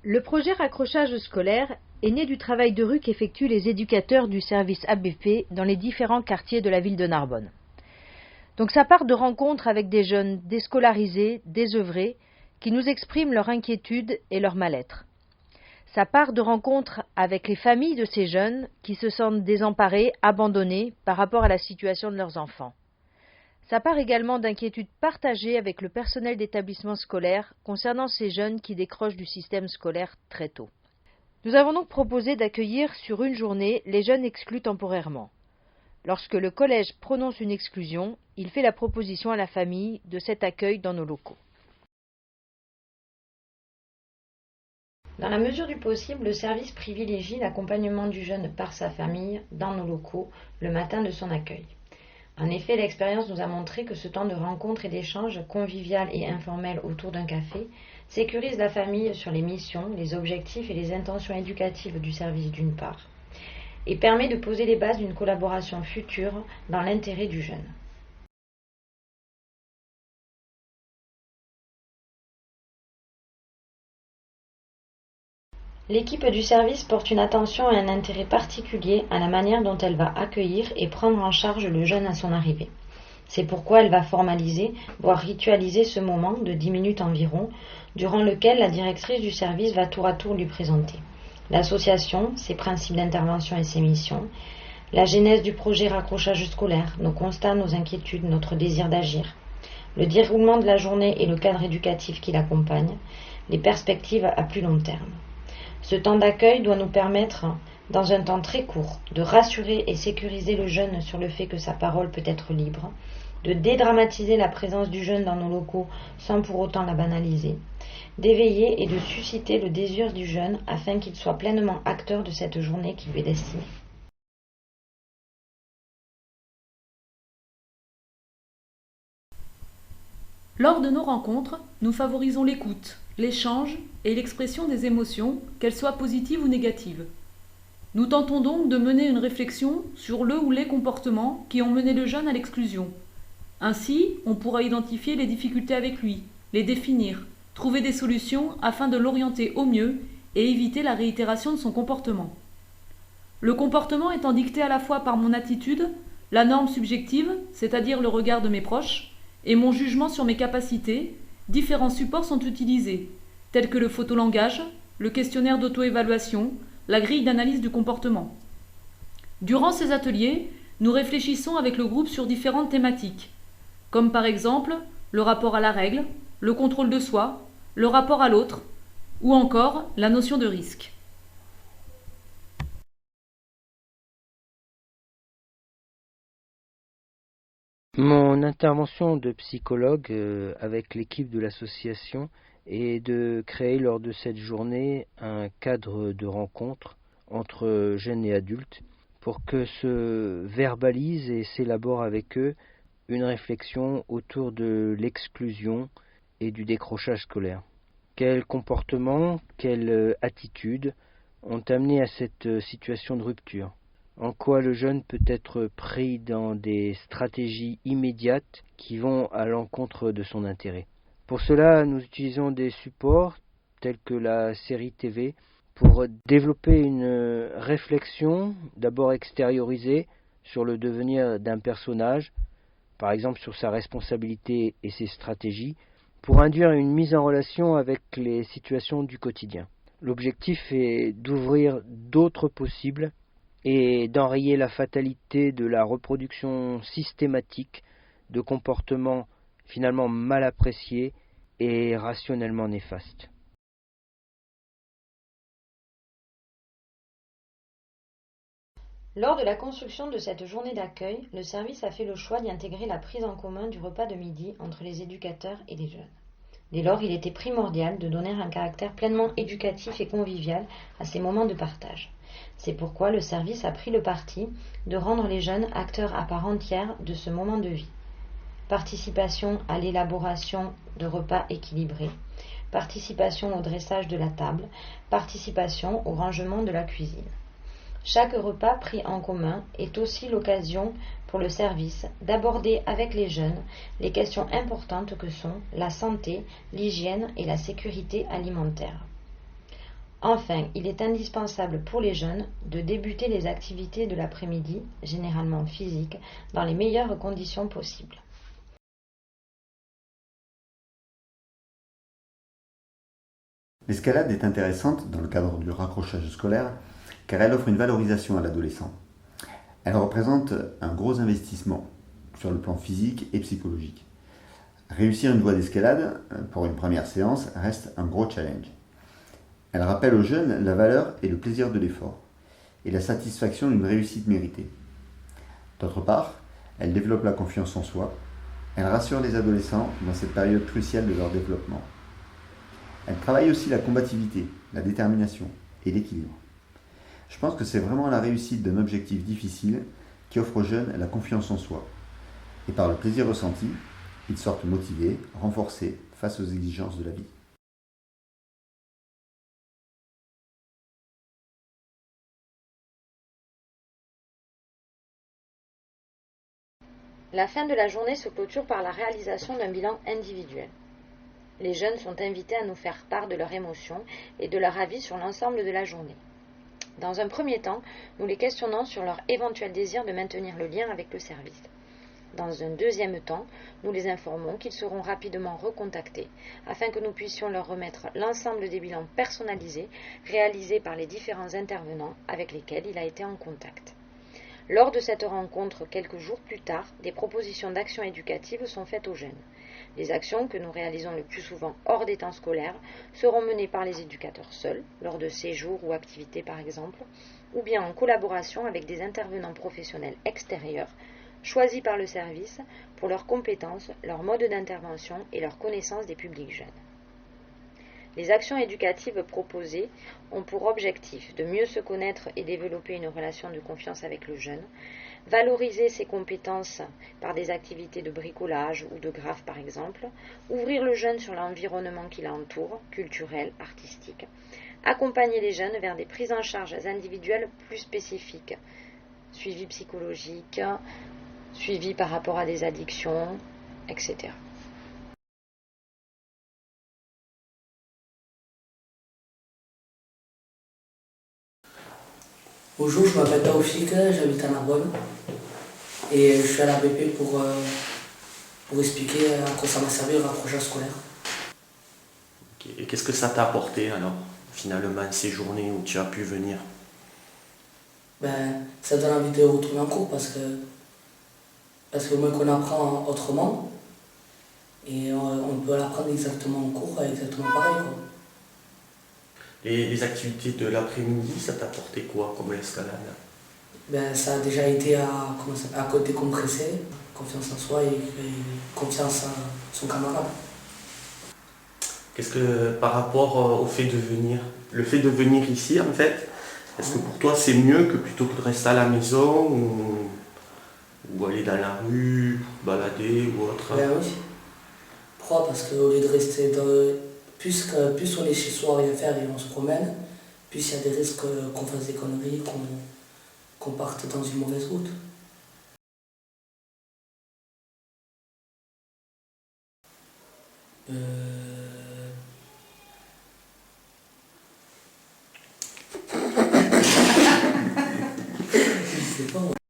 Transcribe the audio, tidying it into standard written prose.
Le projet raccrochage scolaire est né du travail de rue qu'effectuent les éducateurs du service ABP dans les différents quartiers de la ville de Narbonne. Donc ça part de rencontres avec des jeunes déscolarisés, désœuvrés, qui nous expriment leur inquiétude et leur mal-être. Ça part de rencontres avec les familles de ces jeunes qui se sentent désemparés, abandonnés par rapport à la situation de leurs enfants. Ça part également d'inquiétudes partagées avec le personnel d'établissement scolaire concernant ces jeunes qui décrochent du système scolaire très tôt. Nous avons donc proposé d'accueillir sur une journée les jeunes exclus temporairement. Lorsque le collège prononce une exclusion, il fait la proposition à la famille de cet accueil dans nos locaux. Dans la mesure du possible, le service privilégie l'accompagnement du jeune par sa famille dans nos locaux le matin de son accueil. En effet, l'expérience nous a montré que ce temps de rencontre et d'échange convivial et informel autour d'un café sécurise la famille sur les missions, les objectifs et les intentions éducatives du service d'une part, et permet de poser les bases d'une collaboration future dans l'intérêt du jeune. L'équipe du service porte une attention et un intérêt particulier à la manière dont elle va accueillir et prendre en charge le jeune à son arrivée. C'est pourquoi elle va formaliser, voire ritualiser ce moment de 10 minutes environ, durant lequel la directrice du service va tour à tour lui présenter l'association, ses principes d'intervention et ses missions, la genèse du projet raccrochage scolaire, nos constats, nos inquiétudes, notre désir d'agir, le déroulement de la journée et le cadre éducatif qui l'accompagne, les perspectives à plus long terme. Ce temps d'accueil doit nous permettre, dans un temps très court, de rassurer et sécuriser le jeune sur le fait que sa parole peut être libre, de dédramatiser la présence du jeune dans nos locaux sans pour autant la banaliser, d'éveiller et de susciter le désir du jeune afin qu'il soit pleinement acteur de cette journée qui lui est destinée. Lors de nos rencontres, nous favorisons l'écoute, l'échange et l'expression des émotions, qu'elles soient positives ou négatives. Nous tentons donc de mener une réflexion sur le ou les comportements qui ont mené le jeune à l'exclusion. Ainsi, on pourra identifier les difficultés avec lui, les définir, trouver des solutions afin de l'orienter au mieux et éviter la réitération de son comportement. Le comportement étant dicté à la fois par mon attitude, la norme subjective, c'est-à-dire le regard de mes proches, et mon jugement sur mes capacités, différents supports sont utilisés, tels que le photolangage, le questionnaire d'auto-évaluation, la grille d'analyse du comportement. Durant ces ateliers, nous réfléchissons avec le groupe sur différentes thématiques, comme par exemple le rapport à la règle, le contrôle de soi, le rapport à l'autre, ou encore la notion de risque. Mon intervention de psychologue avec l'équipe de l'association est de créer lors de cette journée un cadre de rencontre entre jeunes et adultes pour que se verbalise et s'élabore avec eux une réflexion autour de l'exclusion et du décrochage scolaire. Quels comportements, quelles attitudes ont amené à cette situation de rupture ? En quoi le jeune peut être pris dans des stratégies immédiates qui vont à l'encontre de son intérêt. Pour cela, nous utilisons des supports tels que la série TV pour développer une réflexion d'abord extériorisée sur le devenir d'un personnage, par exemple sur sa responsabilité et ses stratégies, pour induire une mise en relation avec les situations du quotidien. L'objectif est d'ouvrir d'autres possibles et d'enrayer la fatalité de la reproduction systématique de comportements finalement mal appréciés et rationnellement néfastes. Lors de la construction de cette journée d'accueil, le service a fait le choix d'y intégrer la prise en commun du repas de midi entre les éducateurs et les jeunes. Dès lors, il était primordial de donner un caractère pleinement éducatif et convivial à ces moments de partage. C'est pourquoi le service a pris le parti de rendre les jeunes acteurs à part entière de ce moment de vie. Participation à l'élaboration de repas équilibrés, participation au dressage de la table, participation au rangement de la cuisine. Chaque repas pris en commun est aussi l'occasion pour le service d'aborder avec les jeunes les questions importantes que sont la santé, l'hygiène et la sécurité alimentaire. Enfin, il est indispensable pour les jeunes de débuter les activités de l'après-midi, généralement physiques, dans les meilleures conditions possibles. L'escalade est intéressante dans le cadre du raccrochage scolaire car elle offre une valorisation à l'adolescent. Elle représente un gros investissement sur le plan physique et psychologique. Réussir une voie d'escalade pour une première séance reste un gros challenge. Elle rappelle aux jeunes la valeur et le plaisir de l'effort et la satisfaction d'une réussite méritée. D'autre part, elle développe la confiance en soi. Elle rassure les adolescents dans cette période cruciale de leur développement. Elle travaille aussi la combativité, la détermination et l'équilibre. Je pense que c'est vraiment la réussite d'un objectif difficile qui offre aux jeunes la confiance en soi. Et par le plaisir ressenti, ils sortent motivés, renforcés face aux exigences de la vie. La fin de la journée se clôture par la réalisation d'un bilan individuel. Les jeunes sont invités à nous faire part de leurs émotions et de leur avis sur l'ensemble de la journée. Dans un premier temps, nous les questionnons sur leur éventuel désir de maintenir le lien avec le service. Dans un deuxième temps, nous les informons qu'ils seront rapidement recontactés afin que nous puissions leur remettre l'ensemble des bilans personnalisés réalisés par les différents intervenants avec lesquels il a été en contact. Lors de cette rencontre, quelques jours plus tard, des propositions d'actions éducatives sont faites aux jeunes. Les actions que nous réalisons le plus souvent hors des temps scolaires seront menées par les éducateurs seuls, lors de séjours ou activités par exemple, ou bien en collaboration avec des intervenants professionnels extérieurs, choisis par le service pour leurs compétences, leur mode d'intervention et leur connaissance des publics jeunes. Les actions éducatives proposées ont pour objectif de mieux se connaître et développer une relation de confiance avec le jeune, valoriser ses compétences par des activités de bricolage ou de graphe par exemple, ouvrir le jeune sur l'environnement qui l'entoure, culturel, artistique, accompagner les jeunes vers des prises en charge individuelles plus spécifiques, suivi psychologique, suivi par rapport à des addictions, etc. Bonjour, je m'appelle Taoufik, j'habite à Narbonne et je suis à l'ABP pour expliquer à quoi ça m'a servi le rapprochage scolaire. Okay. Et qu'est-ce que ça t'a apporté alors, finalement, ces journées où tu as pu venir? Ça donne envie de retourner en cours parce que moins qu'on apprend autrement et on peut l'apprendre exactement en cours, exactement pareil, quoi. Les activités de l'après-midi, ça t'a apporté quoi comme l'escalade? Ça a déjà été à côté compressé, confiance en soi et confiance à son camarade. Qu'est-ce que par rapport au fait de venir, le fait de venir ici en fait, est-ce que pour toi c'est mieux que plutôt que de rester à la maison ou aller dans la rue, balader ou autre? Oui. Pourquoi? Parce qu'au lieu de rester plus on est chez soi à rien faire et on se promène, plus il y a des risques qu'on fasse des conneries, qu'on parte dans une mauvaise route. Je sais pas.